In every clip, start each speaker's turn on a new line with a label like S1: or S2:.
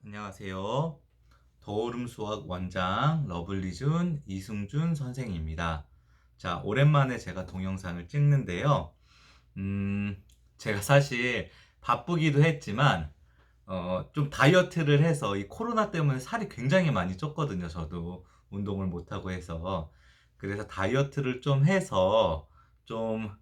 S1: 안녕하세요. 더오름 수학 원장 러블리준 이승준 선생입니다. 자, 오랜만에 제가 동영상을 찍는데요. 음, 제가 사실 바쁘기도 했지만, 좀 다이어트를 해서 이 코로나 때문에 살이 굉장히 많이 쪘거든요. 저도 운동을 못하고 해서. 그래서 다이어트를 좀 해서 좀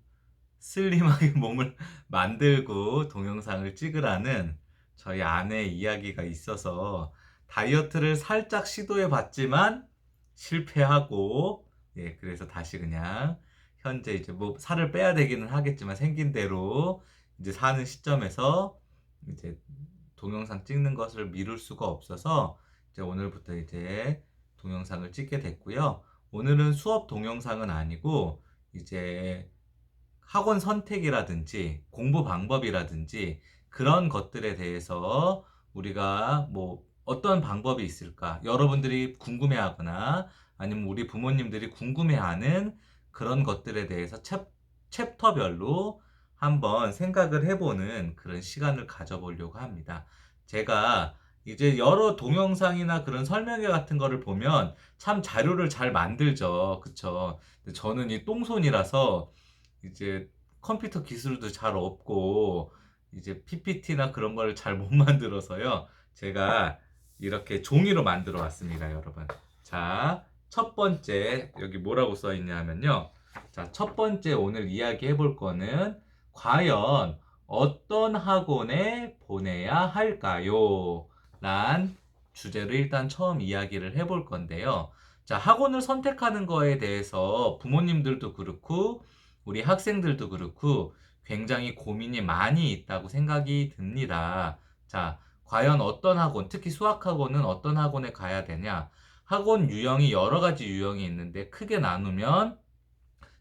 S1: 슬림하게 몸을 만들고 동영상을 찍으라는 저희 아내의 이야기가 있어서 다이어트를 살짝 시도해 봤지만 실패하고, 예, 그래서 다시 그냥 현재 이제 뭐 살을 빼야 되기는 하겠지만 생긴 대로 이제 사는 시점에서 이제 동영상 찍는 것을 미룰 수가 없어서 이제 오늘부터 이제 동영상을 찍게 됐고요. 오늘은 수업 동영상은 아니고 이제 학원 선택이라든지 공부 방법이라든지 그런 것들에 대해서 우리가 뭐 어떤 방법이 있을까? 여러분들이 궁금해하거나 아니면 우리 부모님들이 궁금해하는 그런 것들에 대해서 챕터별로 한번 생각을 해보는 그런 시간을 가져보려고 합니다. 제가 이제 여러 동영상이나 그런 설명회 같은 거를 보면 참 자료를 잘 만들죠. 그쵸? 근데 저는 이 똥손이라서 이제 컴퓨터 기술도 잘 없고 이제 PPT나 그런 걸 잘 못 만들어서요. 제가 이렇게 종이로 만들어 왔습니다, 여러분. 자, 첫 번째 여기 뭐라고 써 있냐면요. 자, 첫 번째 오늘 이야기해 볼 거는 과연 어떤 학원에 보내야 할까요? 란 주제를 일단 처음 이야기를 해 볼 건데요. 자, 학원을 선택하는 거에 대해서 부모님들도 그렇고 우리 학생들도 그렇고 굉장히 고민이 많이 있다고 생각이 듭니다. 자, 과연 어떤 학원, 특히 수학학원은 어떤 학원에 가야 되냐? 학원 유형이 여러 가지 유형이 있는데 크게 나누면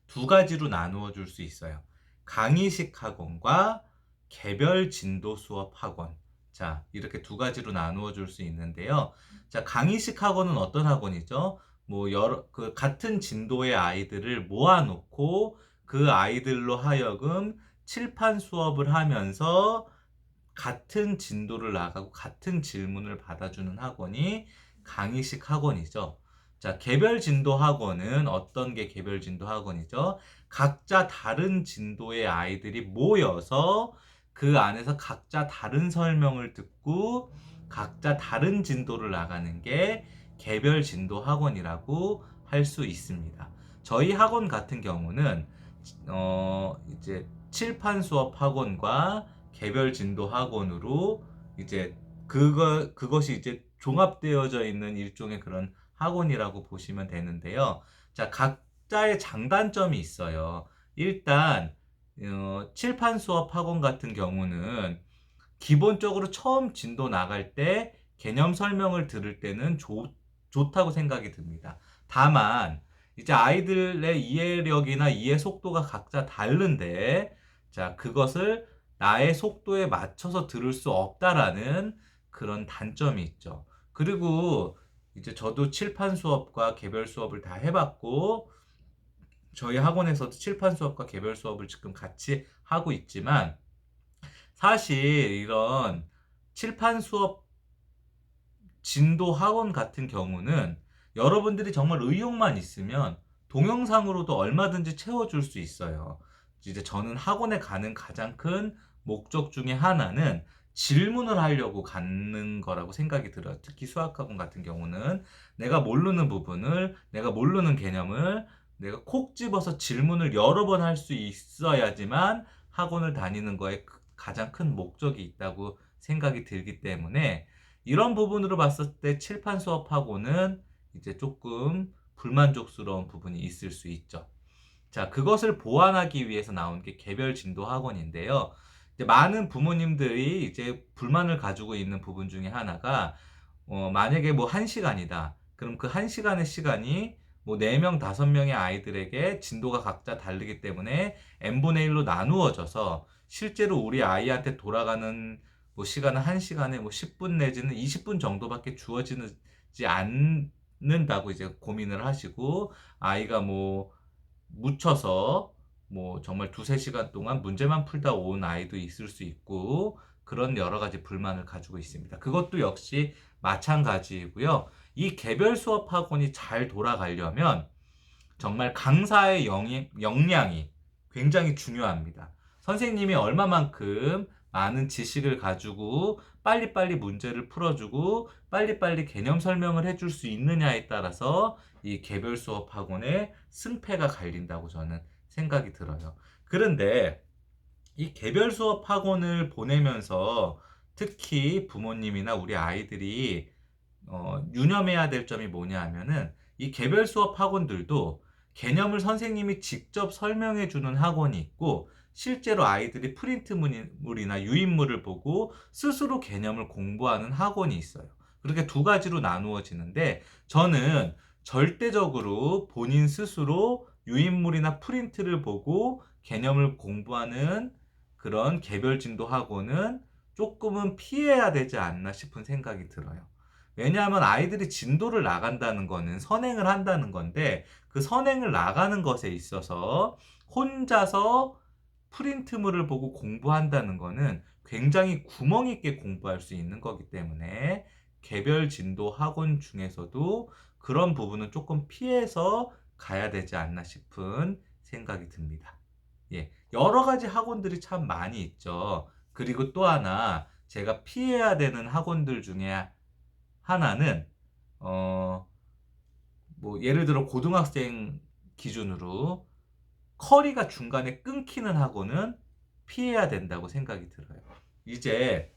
S1: 두 가지로 나누어 줄 수 있어요. 강의식 학원과 개별 진도 수업 학원. 자, 이렇게 두 가지로 나누어 줄 수 있는데요. 자, 강의식 학원은 어떤 학원이죠? 뭐 같은 진도의 아이들을 모아놓고 그 아이들로 하여금 칠판 수업을 하면서 같은 진도를 나가고 같은 질문을 받아주는 학원이 강의식 학원이죠. 자, 개별 진도 학원은 어떤 게 개별 진도 학원이죠? 각자 다른 진도의 아이들이 모여서 그 안에서 각자 다른 설명을 듣고 각자 다른 진도를 나가는 게 개별 진도 학원이라고 할 수 있습니다. 저희 학원 같은 경우는 이제 칠판 수업 학원과 개별 진도 학원으로 이제 그것이 이제 종합되어져 있는 일종의 그런 학원이라고 보시면 되는데요. 자, 각자의 장단점이 있어요. 일단 칠판 수업 학원 같은 경우는 기본적으로 처음 진도 나갈 때 개념 설명을 들을 때는 좋다고 생각이 듭니다. 다만 이제 아이들의 이해력이나 이해 속도가 각자 다른데 자, 그것을 나의 속도에 맞춰서 들을 수 없다라는 그런 단점이 있죠. 그리고 이제 저도 칠판 수업과 개별 수업을 다 해봤고 저희 학원에서도 칠판 수업과 개별 수업을 지금 같이 하고 있지만 사실 이런 칠판 수업 진도 학원 같은 경우는 여러분들이 정말 의욕만 있으면 동영상으로도 얼마든지 채워줄 수 있어요. 이제 저는 학원에 가는 가장 큰 목적 중에 하나는 질문을 하려고 가는 거라고 생각이 들어요. 특히 수학학원 같은 경우는 내가 모르는 부분을, 내가 모르는 개념을 내가 콕 집어서 질문을 여러 번 할 수 있어야지만 학원을 다니는 거에 가장 큰 목적이 있다고 생각이 들기 때문에 이런 부분으로 봤을 때 칠판 수업하고는 이제 조금 불만족스러운 부분이 있을 수 있죠. 자, 그것을 보완하기 위해서 나온 게 개별 진도 학원인데요. 이제 많은 부모님들이 이제 불만을 가지고 있는 부분 중에 하나가 만약에 뭐 1시간이다. 그럼 그 1시간의 시간이 뭐 4명, 5명의 아이들에게 진도가 각자 다르기 때문에 n분의 1로 나누어져서 실제로 우리 아이한테 돌아가는 뭐 시간은 1시간에 뭐 10분 내지는 20분 정도밖에 주어지지 않는다고 이제 고민을 하시고 아이가 뭐 묻혀서 뭐 정말 두세 시간 동안 문제만 풀다 온 아이도 있을 수 있고 그런 여러 가지 불만을 가지고 있습니다. 그것도 역시 마찬가지이고요. 이 개별 수업 학원이 잘 돌아가려면 정말 강사의 역량이 굉장히 중요합니다. 선생님이 얼마만큼 많은 지식을 가지고 빨리빨리 문제를 풀어주고 빨리빨리 개념 설명을 해줄 수 있느냐에 따라서 이 개별 수업 학원의 승패가 갈린다고 저는 생각이 들어요. 그런데 이 개별 수업 학원을 보내면서 특히 부모님이나 우리 아이들이 유념해야 될 점이 뭐냐 하면은 이 개별 수업 학원들도 개념을 선생님이 직접 설명해 주는 학원이 있고 실제로 아이들이 프린트물이나 유인물을 보고 스스로 개념을 공부하는 학원이 있어요. 그렇게 두 가지로 나누어지는데 저는 절대적으로 본인 스스로 유인물이나 프린트를 보고 개념을 공부하는 그런 개별 진도 학원은 조금은 피해야 되지 않나 싶은 생각이 들어요. 왜냐하면 아이들이 진도를 나간다는 거는 선행을 한다는 건데 그 선행을 나가는 것에 있어서 혼자서 프린트물을 보고 공부한다는 거는 굉장히 구멍 있게 공부할 수 있는 거기 때문에 개별 진도 학원 중에서도 그런 부분은 조금 피해서 가야 되지 않나 싶은 생각이 듭니다. 예, 여러 가지 학원들이 참 많이 있죠. 그리고 또 하나 제가 피해야 되는 학원들 중에 하나는 뭐 예를 들어 고등학생 기준으로 커리가 중간에 끊기는 학원은 피해야 된다고 생각이 들어요. 이제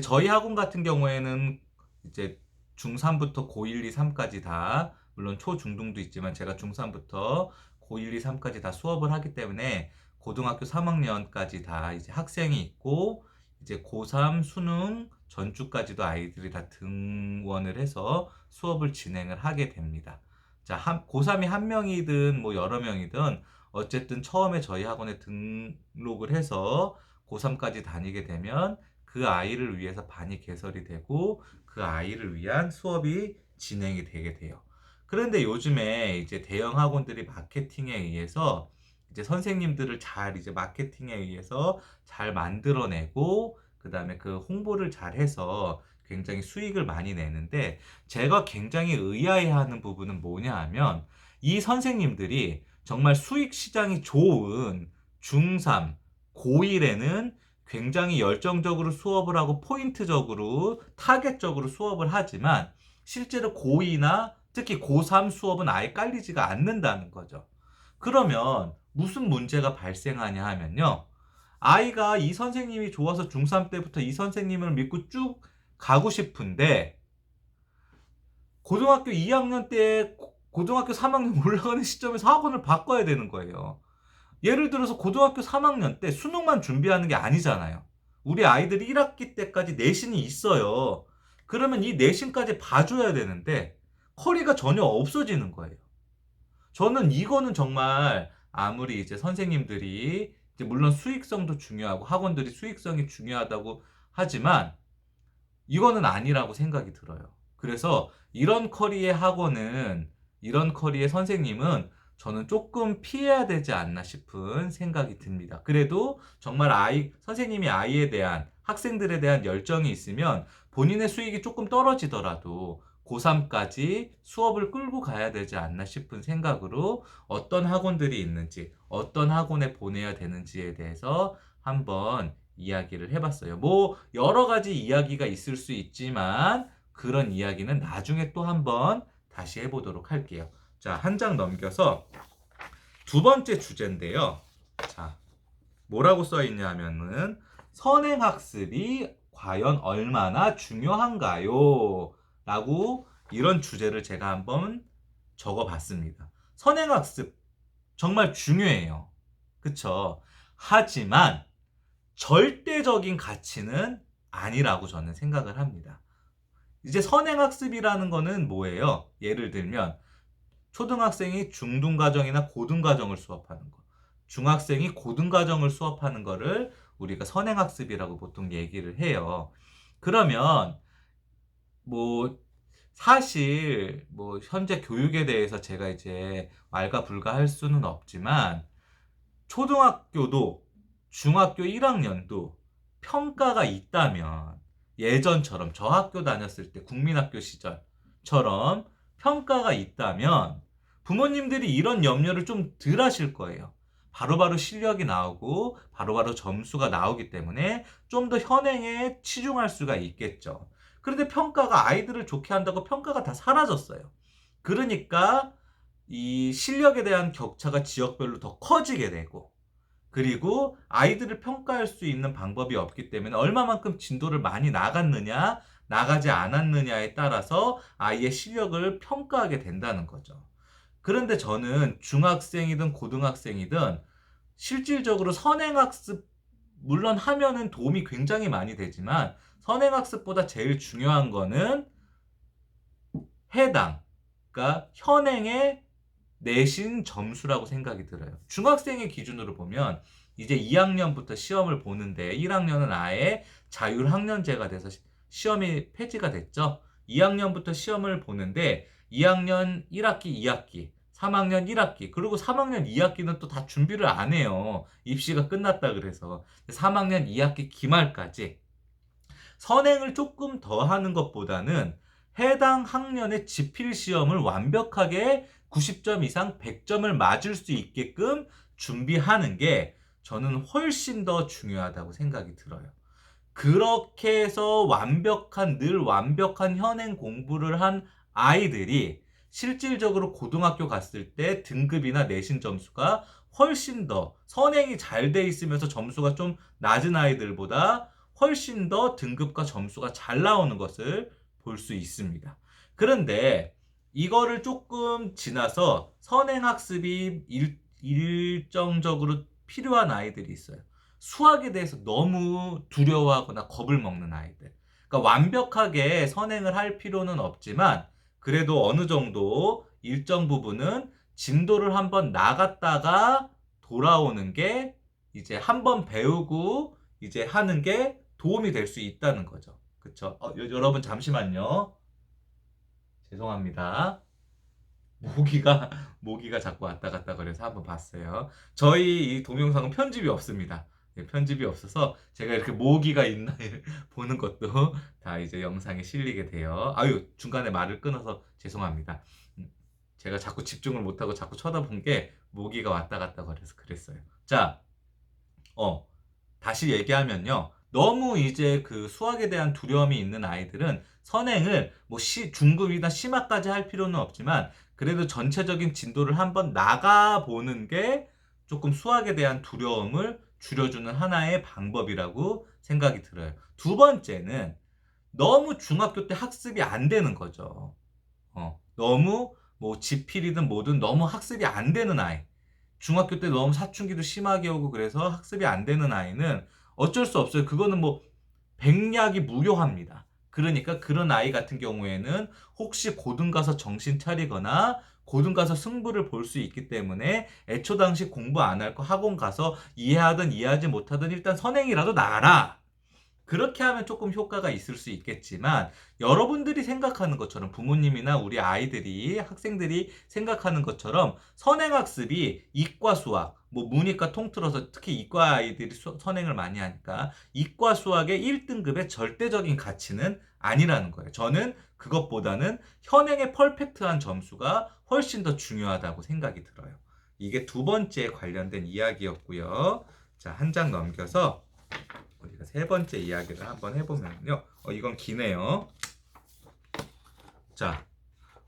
S1: 저희 학원 같은 경우에는 이제 중3부터 고1, 2, 3까지 다 물론 초, 중, 등도 있지만 제가 중3부터 고1, 2, 3까지 다 수업을 하기 때문에 고등학교 3학년까지 다 이제 학생이 있고 이제 고3 수능 전주까지도 아이들이 다 등원을 해서 수업을 진행을 하게 됩니다. 자, 고3이 한 명이든 뭐 여러 명이든 어쨌든 처음에 저희 학원에 등록을 해서 고3까지 다니게 되면 그 아이를 위해서 반이 개설이 되고 그 아이를 위한 수업이 진행이 되게 돼요. 그런데 요즘에 이제 대형 학원들이 마케팅에 의해서 이제 선생님들을 잘 이제 마케팅에 의해서 잘 만들어내고 그다음에 그 홍보를 잘 해서 굉장히 수익을 많이 내는데 제가 굉장히 의아해하는 부분은 뭐냐 하면 이 선생님들이 정말 수익 시장이 좋은 중3, 고1에는 굉장히 열정적으로 수업을 하고 포인트적으로 타겟적으로 수업을 하지만 실제로 고2나 특히 고3 수업은 아예 깔리지가 않는다는 거죠. 그러면 무슨 문제가 발생하냐 하면요. 아이가 이 선생님이 좋아서 중3 때부터 이 선생님을 믿고 쭉 가고 싶은데 고등학교 2학년 때 고등학교 3학년 올라가는 시점에서 학원을 바꿔야 되는 거예요. 예를 들어서 고등학교 3학년 때 수능만 준비하는 게 아니잖아요. 우리 아이들이 1학기 때까지 내신이 있어요. 그러면 이 내신까지 봐줘야 되는데 커리가 전혀 없어지는 거예요. 저는 이거는 정말 아무리 이제 선생님들이 이제 물론 수익성도 중요하고 학원들이 수익성이 중요하다고 하지만 이거는 아니라고 생각이 들어요. 그래서 이런 커리의 학원은 이런 커리의 선생님은 저는 조금 피해야 되지 않나 싶은 생각이 듭니다. 그래도 정말 선생님이 아이에 대한 학생들에 대한 열정이 있으면 본인의 수익이 조금 떨어지더라도 고3까지 수업을 끌고 가야 되지 않나 싶은 생각으로 어떤 학원들이 있는지 어떤 학원에 보내야 되는지에 대해서 한번 이야기를 해봤어요. 뭐 여러 가지 이야기가 있을 수 있지만 그런 이야기는 나중에 또 한번 다시 해보도록 할게요. 자, 한 장 넘겨서 두 번째 주제인데요. 자, 뭐라고 써 있냐면은 선행학습이 과연 얼마나 중요한가요? 라고 이런 주제를 제가 한번 적어봤습니다. 선행학습 정말 중요해요. 그쵸? 하지만 절대적인 가치는 아니라고 저는 생각을 합니다. 이제 선행학습이라는 거는 뭐예요? 예를 들면 초등학생이 중등과정이나 고등과정을 수업하는 거, 중학생이 고등과정을 수업하는 거를 우리가 선행학습이라고 보통 얘기를 해요. 그러면 뭐 사실 뭐 현재 교육에 대해서 제가 이제 왈가불가할 수는 없지만 초등학교도 중학교 1학년도 평가가 있다면 예전처럼 저 학교 다녔을 때 국민학교 시절처럼 평가가 있다면 부모님들이 이런 염려를 좀 덜 하실 거예요. 바로바로 실력이 나오고 바로바로 점수가 나오기 때문에 좀 더 현행에 치중할 수가 있겠죠. 그런데 평가가 아이들을 좋게 한다고 평가가 다 사라졌어요. 그러니까 이 실력에 대한 격차가 지역별로 더 커지게 되고, 그리고 아이들을 평가할 수 있는 방법이 없기 때문에 얼마만큼 진도를 많이 나갔느냐, 나가지 않았느냐에 따라서 아이의 실력을 평가하게 된다는 거죠. 그런데 저는 중학생이든 고등학생이든 실질적으로 선행학습, 물론 하면은 도움이 굉장히 많이 되지만 선행학습보다 제일 중요한 거는 해당, 그러니까 현행의 내신 점수라고 생각이 들어요. 중학생의 기준으로 보면 이제 2학년부터 시험을 보는데 1학년은 아예 자율학년제가 돼서 시험이 폐지가 됐죠. 2학년부터 시험을 보는데 2학년 1학기, 2학기, 3학년 1학기, 그리고 3학년 2학기는 또 다 준비를 안 해요. 입시가 끝났다 그래서. 3학년 2학기 기말까지 선행을 조금 더 하는 것보다는 해당 학년의 지필 시험을 완벽하게 90점 이상 100점을 맞을 수 있게끔 준비하는 게 저는 훨씬 더 중요하다고 생각이 들어요. 그렇게 해서 늘 완벽한 현행 공부를 한 아이들이 실질적으로 고등학교 갔을 때 등급이나 내신 점수가 훨씬 더 선행이 잘 돼 있으면서 점수가 좀 낮은 아이들보다 훨씬 더 등급과 점수가 잘 나오는 것을 볼 수 있습니다. 그런데 이거를 조금 지나서 선행학습이 일정적으로 필요한 아이들이 있어요. 수학에 대해서 너무 두려워하거나 겁을 먹는 아이들. 그러니까 완벽하게 선행을 할 필요는 없지만 그래도 어느 정도 일정 부분은 진도를 한번 나갔다가 돌아오는 게 이제 한번 배우고 이제 하는 게 도움이 될 수 있다는 거죠. 그쵸? 여러분 잠시만요. 죄송합니다. 모기가 모기가 자꾸 왔다 갔다 그래서 한번 봤어요. 저희 이 동영상은 편집이 없습니다. 네, 편집이 없어서 제가 이렇게 모기가 있나 보는 것도 다 이제 영상에 실리게 돼요. 아유, 중간에 말을 끊어서 죄송합니다. 음, 제가 자꾸 집중을 못하고 자꾸 쳐다본 게 모기가 왔다 갔다 그래서 그랬어요. 자, 어, 다시 얘기하면요. 너무 이제 그 수학에 대한 두려움이 있는 아이들은 선행을 뭐 중급이나 심화까지 할 필요는 없지만 그래도 전체적인 진도를 한번 나가보는 게 조금 수학에 대한 두려움을 줄여주는 하나의 방법이라고 생각이 들어요. 두 번째는 너무 중학교 때 학습이 안 되는 거죠. 너무 뭐 지필이든 뭐든 너무 학습이 안 되는 아이. 중학교 때 너무 사춘기도 심하게 오고 그래서 학습이 안 되는 아이는 어쩔 수 없어요. 그거는 뭐 백약이 무효합니다. 그러니까 그런 아이 같은 경우에는 혹시 고등 가서 정신 차리거나 고등 가서 승부를 볼 수 있기 때문에 애초 당시 공부 안 할 거 학원 가서 이해하든 이해하지 못하든 일단 선행이라도 나가라. 그렇게 하면 조금 효과가 있을 수 있겠지만 여러분들이 생각하는 것처럼 부모님이나 우리 아이들이 학생들이 생각하는 것처럼 선행학습이 이과 수학 뭐 문이과 통틀어서 특히 이과 아이들이 선행을 많이 하니까 이과 수학의 1등급의 절대적인 가치는 아니라는 거예요. 저는 그것보다는 현행의 퍼펙트한 점수가 훨씬 더 중요하다고 생각이 들어요. 이게 두 번째 관련된 이야기였고요. 자, 한 장 넘겨서 우리가 세 번째 이야기를 한번 해보면요. 이건 기네요. 자,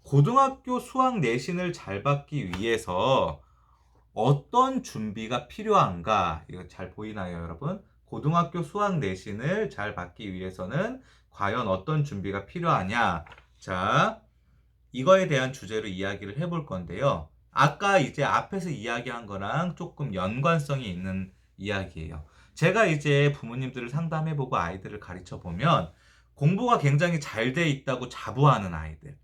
S1: 고등학교 수학 내신을 잘 받기 위해서 어떤 준비가 필요한가? 이거 잘 보이나요, 여러분? 고등학교 수학 내신을 잘 받기 위해서는 과연 어떤 준비가 필요하냐? 자, 이거에 대한 주제로 이야기를 해볼 건데요. 아까 이제 앞에서 이야기한 거랑 조금 연관성이 있는 이야기예요. 제가 이제 부모님들을 상담해보고 아이들을 가르쳐 보면 공부가 굉장히 잘 돼 있다고 자부하는 아이들,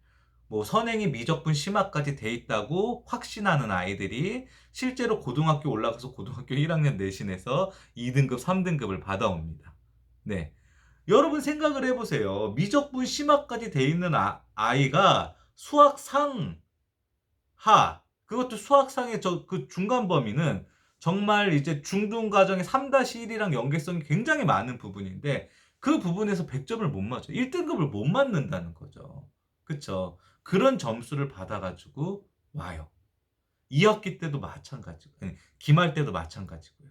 S1: 뭐 선행이 미적분 심화까지 돼 있다고 확신하는 아이들이 실제로 고등학교 올라가서 고등학교 1학년 내신에서 2등급, 3등급을 받아옵니다. 네. 여러분 생각을 해보세요. 미적분 심화까지 돼 있는 아이가 수학상 하, 그것도 수학상의 그 중간 범위는 정말 이제 중등과정의 3-1이랑 연계성이 굉장히 많은 부분인데 그 부분에서 100점을 못 맞춰요. 1등급을 못 맞는다는 거죠. 그쵸? 그런 점수를 받아 가지고 와요. 2학기 때도 마찬가지고 기말 때도 마찬가지고요.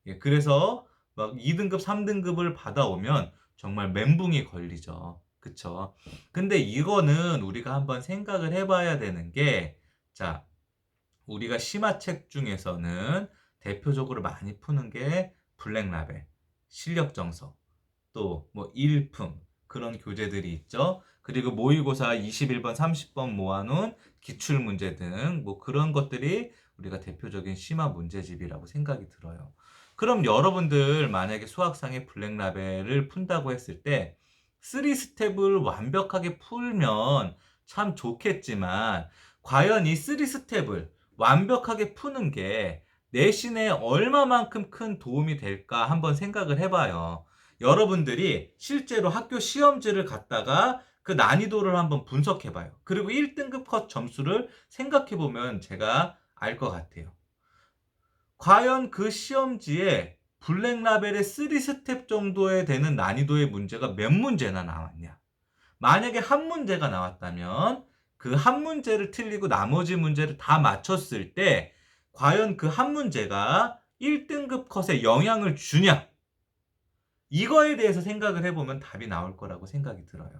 S1: 예, 그래서 막 2등급, 3등급을 받아오면 정말 멘붕이 걸리죠. 그쵸? 근데 이거는 우리가 한번 생각을 해 봐야 되는 게, 자, 우리가 심화책 중에서는 대표적으로 많이 푸는 게 블랙라벨, 실력정서, 또 뭐 일품, 그런 교재들이 있죠. 그리고 모의고사 21번, 30번 모아놓은 기출문제 등 뭐 그런 것들이 우리가 대표적인 심화 문제집이라고 생각이 들어요. 그럼 여러분들 만약에 수학상의 블랙라벨을 푼다고 했을 때 3스텝을 완벽하게 풀면 참 좋겠지만, 과연 이 3스텝을 완벽하게 푸는 게 내신에 얼마만큼 큰 도움이 될까 한번 생각을 해봐요. 여러분들이 실제로 학교 시험지를 갖다가 그 난이도를 한번 분석해봐요. 그리고 1등급 컷 점수를 생각해보면 제가 알 것 같아요. 과연 그 시험지에 블랙라벨의 3스텝 정도에 되는 난이도의 문제가 몇 문제나 나왔냐? 만약에 한 문제가 나왔다면 그 한 문제를 틀리고 나머지 문제를 다 맞췄을 때 과연 그 한 문제가 1등급 컷에 영향을 주냐? 이거에 대해서 생각을 해보면 답이 나올 거라고 생각이 들어요.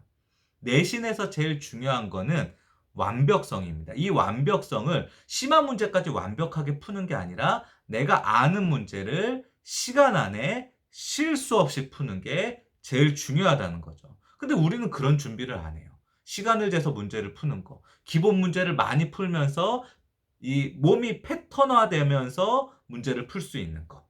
S1: 내신에서 제일 중요한 거는 완벽성입니다. 이 완벽성을 심한 문제까지 완벽하게 푸는 게 아니라 내가 아는 문제를 시간 안에 실수 없이 푸는 게 제일 중요하다는 거죠. 근데 우리는 그런 준비를 안 해요. 시간을 재서 문제를 푸는 거, 기본 문제를 많이 풀면서 이 몸이 패턴화되면서 문제를 풀 수 있는 거,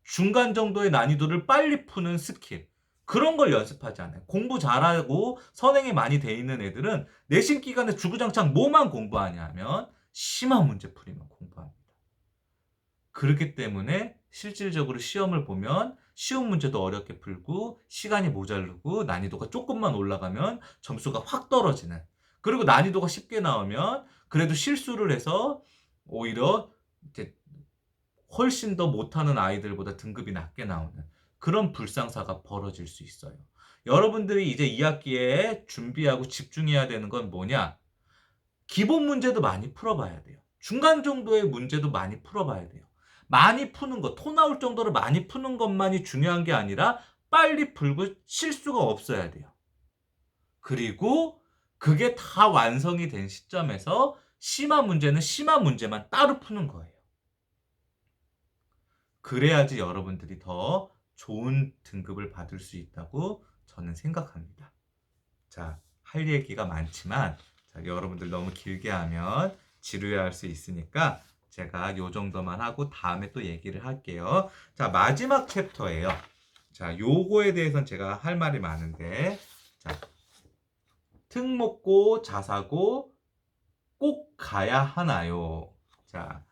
S1: 중간 정도의 난이도를 빨리 푸는 스킬, 그런 걸 연습하지 않아요. 공부 잘하고 선행이 많이 돼 있는 애들은 내신 기간에 주구장창 뭐만 공부하냐 하면 심한 문제풀이만 공부합니다. 그렇기 때문에 실질적으로 시험을 보면 쉬운 문제도 어렵게 풀고 시간이 모자르고 난이도가 조금만 올라가면 점수가 확 떨어지는, 그리고 난이도가 쉽게 나오면 그래도 실수를 해서 오히려 이제 훨씬 더 못하는 아이들보다 등급이 낮게 나오는 그런 불상사가 벌어질 수 있어요. 여러분들이 이제 2학기에 준비하고 집중해야 되는 건 뭐냐? 기본 문제도 많이 풀어봐야 돼요. 중간 정도의 문제도 많이 풀어봐야 돼요. 많이 푸는 것, 토 나올 정도로 많이 푸는 것만이 중요한 게 아니라 빨리 풀고 실수가 없어야 돼요. 그리고 그게 다 완성이 된 시점에서 심한 문제는 심한 문제만 따로 푸는 거예요. 그래야지 여러분들이 더 좋은 등급을 받을 수 있다고 저는 생각합니다. 자, 할 얘기가 많지만 여러분들 너무 길게 하면 지루해할 수 있으니까 제가 요 정도만 하고 다음에 또 얘기를 할게요. 자, 마지막 챕터예요. 자, 요거에 대해서는 제가 할 말이 많은데, 자, 특목고, 자사고 꼭 가야 하나요? 자,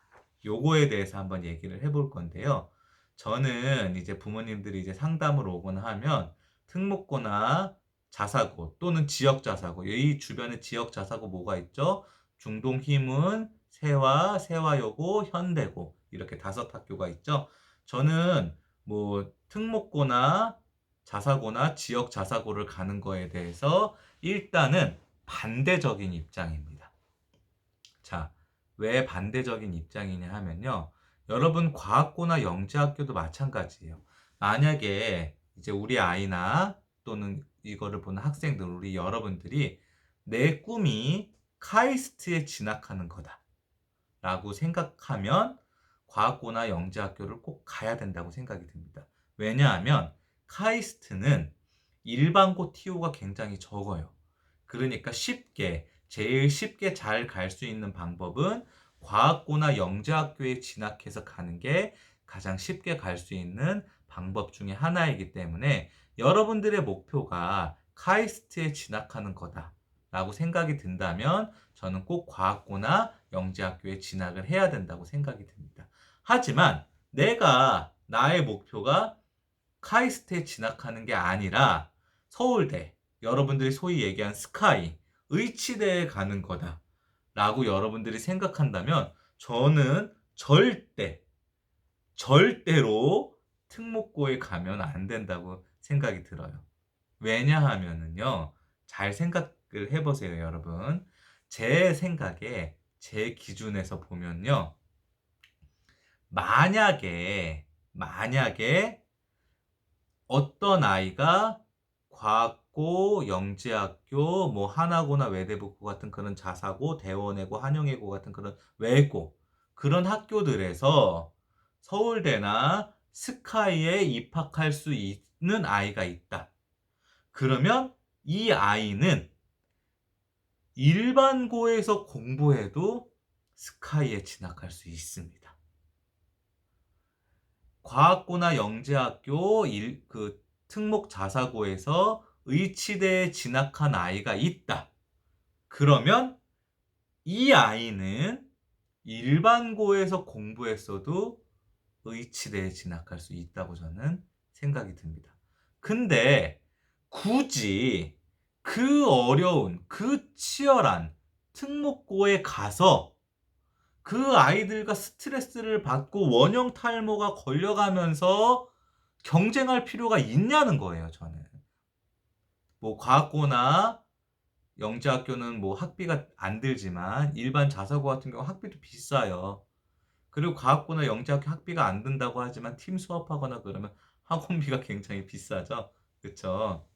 S1: 요거에 대해서 한번 얘기를 해볼 건데요. 저는 이제 부모님들이 이제 상담을 오거나 하면 특목고나 자사고 또는 지역 자사고, 이 주변에 지역 자사고 뭐가 있죠? 중동 희문, 세화, 세화여고, 현대고, 이렇게 5학교가 있죠. 저는 뭐 특목고나 자사고나 지역 자사고를 가는 거에 대해서 일단은 반대적인 입장입니다. 자, 왜 반대적인 입장이냐 하면요. 여러분 과학고나 영재학교도 마찬가지예요. 만약에 이제 우리 아이나 또는 이거를 보는 학생들, 우리 여러분들이 내 꿈이 카이스트에 진학하는 거다 라고 생각하면 과학고나 영재학교를 꼭 가야 된다고 생각이 듭니다. 왜냐하면 카이스트는 일반고 TO가 굉장히 적어요. 그러니까 제일 쉽게 잘 갈 수 있는 방법은 과학고나 영재학교에 진학해서 가는 게 가장 쉽게 갈 수 있는 방법 중에 하나이기 때문에 여러분들의 목표가 카이스트에 진학하는 거다라고 생각이 든다면 저는 꼭 과학고나 영재학교에 진학을 해야 된다고 생각이 듭니다. 하지만 나의 목표가 카이스트에 진학하는 게 아니라 서울대, 여러분들이 소위 얘기한 스카이, 의치대에 가는 거다 라고 여러분들이 생각한다면 저는 절대 절대로 특목고에 가면 안 된다고 생각이 들어요. 왜냐하면은요. 잘 생각을 해 보세요, 여러분. 제 생각에 제 기준에서 보면요. 만약에 어떤 아이가 과학고, 영재학교, 뭐 하나고나 외대부고 같은 그런 자사고, 대원외고, 한영외고 같은 그런 외고 그런 학교들에서 서울대나 스카이에 입학할 수 있는 아이가 있다. 그러면 이 아이는 일반고에서 공부해도 스카이에 진학할 수 있습니다. 과학고나 영재학교 특목 자사고에서 의치대에 진학한 아이가 있다. 그러면 이 아이는 일반고에서 공부했어도 의치대에 진학할 수 있다고 저는 생각이 듭니다. 근데 굳이 그 어려운, 그 치열한 특목고에 가서 그 아이들과 스트레스를 받고 원형 탈모가 걸려가면서 경쟁할 필요가 있냐는 거예요, 저는. 뭐 과학고나 영재학교는 뭐 학비가 안 들지만 일반 자사고 같은 경우 학비도 비싸요. 그리고 과학고나 영재학교 학비가 안 든다고 하지만 팀 수업하거나 그러면 학원비가 굉장히 비싸죠. 그쵸?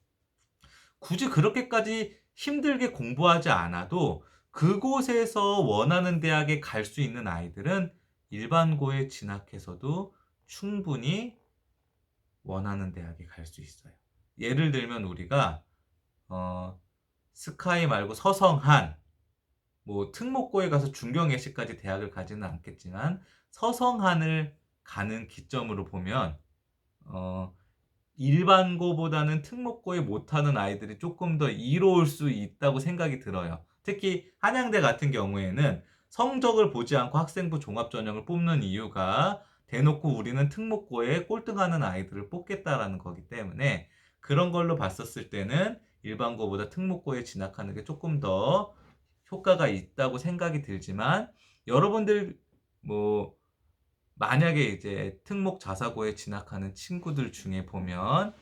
S1: 굳이 그렇게까지 힘들게 공부하지 않아도 그곳에서 원하는 대학에 갈 수 있는 아이들은 일반고에 진학해서도 충분히 원하는 대학에 갈 수 있어요. 예를 들면 우리가 스카이 말고 서성한, 뭐 특목고에 가서 중경예시까지 대학을 가지는 않겠지만 서성한을 가는 기점으로 보면 어, 일반고보다는 특목고에 못하는 아이들이 조금 더 이로울 수 있다고 생각이 들어요. 특히 한양대 같은 경우에는 성적을 보지 않고 학생부 종합전형을 뽑는 이유가 대놓고 우리는 특목고에 꼴등하는 아이들을 뽑겠다라는 거기 때문에 그런 걸로 봤었을 때는 일반고보다 특목고에 진학하는 게 조금 더 효과가 있다고 생각이 들지만 여러분들 뭐 만약에 이제 특목 자사고에 진학하는 친구들 중에 보면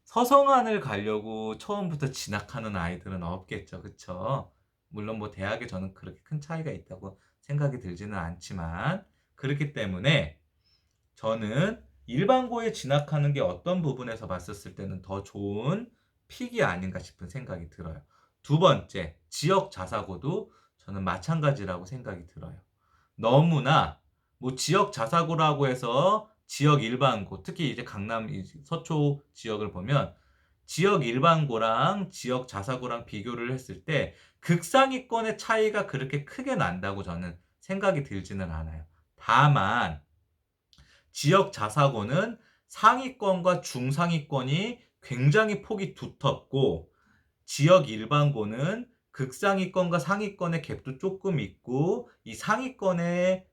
S1: 서성안을 가려고 처음부터 진학하는 아이들은 없겠죠. 그쵸? 물론 뭐 대학에 저는 그렇게 큰 차이가 있다고 생각이 들지는 않지만 그렇기 때문에 저는 일반고에 진학하는 게 어떤 부분에서 봤었을 때는 더 좋은 픽이 아닌가 싶은 생각이 들어요. 두 번째, 지역 자사고도 저는 마찬가지라고 생각이 들어요. 너무나 뭐 지역 자사고라고 해서 지역 일반고, 특히 이제 강남 서초 지역을 보면 지역 일반고랑 지역 자사고랑 비교를 했을 때 극상위권의 차이가 그렇게 크게 난다고 저는 생각이 들지는 않아요. 다만 지역 자사고는 상위권과 중상위권이 굉장히 폭이 두텁고 지역 일반고는 극상위권과 상위권의 갭도 조금 있고 이 상위권의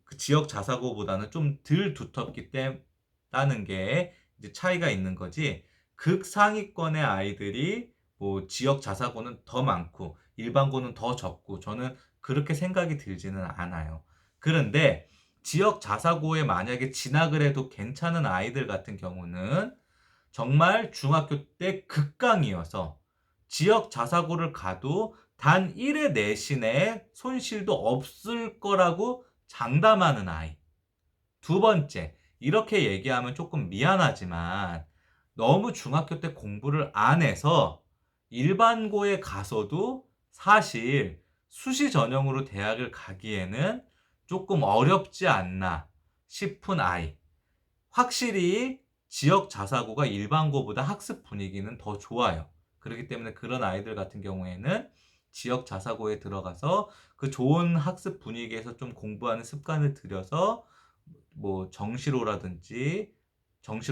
S1: 그 지역 자사고보다는 좀 덜 두텁기 때문에 게 이제 차이가 있는 거지. 극상위권의 아이들이 뭐 지역 자사고는 더 많고 일반고는 더 적고 저는 그렇게 생각이 들지는 않아요. 그런데 지역 자사고에 만약에 진학을 해도 괜찮은 아이들 같은 경우는 정말 중학교 때 극강이어서 지역 자사고를 가도 단 1회 내신에 손실도 없을 거라고 장담하는 아이. 두 번째, 이렇게 얘기하면 조금 미안하지만 너무 중학교 때 공부를 안 해서 일반고에 가서도 사실 수시 전형으로 대학을 가기에는 조금 어렵지 않나 싶은 아이. 확실히 지역 자사고가 일반고보다 학습 분위기는 더 좋아요. 그렇기 때문에 그런 아이들 같은 경우에는 지역 자사고에 들어가서 그 좋은 학습 분위기에서 좀 공부하는 습관을 들여서 뭐 정시로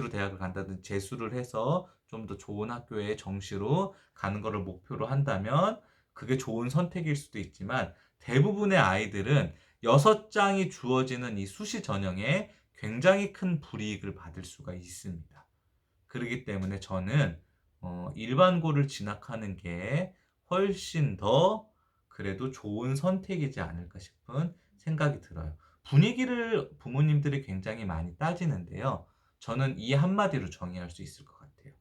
S1: 대학을 간다든지 재수를 해서 좀 더 좋은 학교에 정시로 가는 것을 목표로 한다면 그게 좋은 선택일 수도 있지만 대부분의 아이들은 6장이 주어지는 이 수시 전형에 굉장히 큰 불이익을 받을 수가 있습니다. 그렇기 때문에 저는 일반고를 진학하는 게 훨씬 더 그래도 좋은 선택이지 않을까 싶은 생각이 들어요. 분위기를 부모님들이 굉장히 많이 따지는데요. 저는 이 한마디로 정의할 수 있을 것 같아요.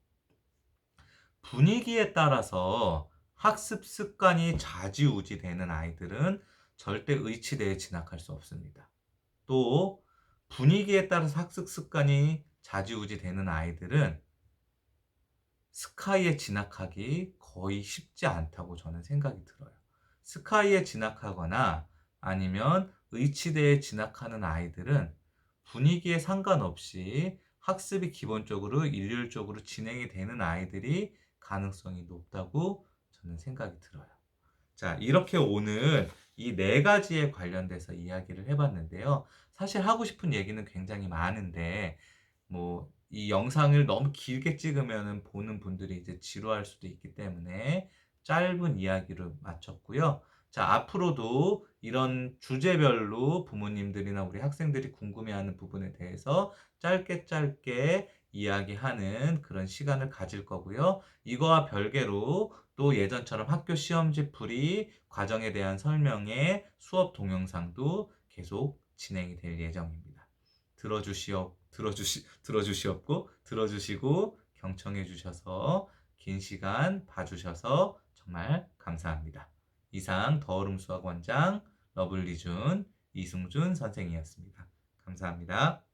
S1: 분위기에 따라서 학습 습관이 좌지우지 되는 아이들은 절대 의치대에 진학할 수 없습니다. 또 분위기에 따라서 학습 습관이 좌지우지 되는 아이들은 스카이에 진학하기 거의 쉽지 않다고 저는 생각이 들어요. 스카이에 진학하거나 아니면 의치대에 진학하는 아이들은 분위기에 상관없이 학습이 기본적으로 일률적으로 진행이 되는 아이들이 가능성이 높다고 저는 생각이 들어요. 자, 이렇게 오늘 이 네 가지에 관련돼서 이야기를 해봤는데요. 사실 하고 싶은 얘기는 굉장히 많은데, 뭐, 이 영상을 너무 길게 찍으면 보는 분들이 이제 지루할 수도 있기 때문에 짧은 이야기로 마쳤고요. 자, 앞으로도 이런 주제별로 부모님들이나 우리 학생들이 궁금해하는 부분에 대해서 짧게 짧게 이야기하는 그런 시간을 가질 거고요. 이거와 별개로 또 예전처럼 학교 시험지 풀이, 과정에 대한 설명의 수업 동영상도 계속 진행이 될 예정입니다. 들어주시고 경청해 주셔서 긴 시간 봐주셔서 정말 감사합니다. 이상 더오름 수학원장 러블리준 이승준 선생이었습니다. 감사합니다.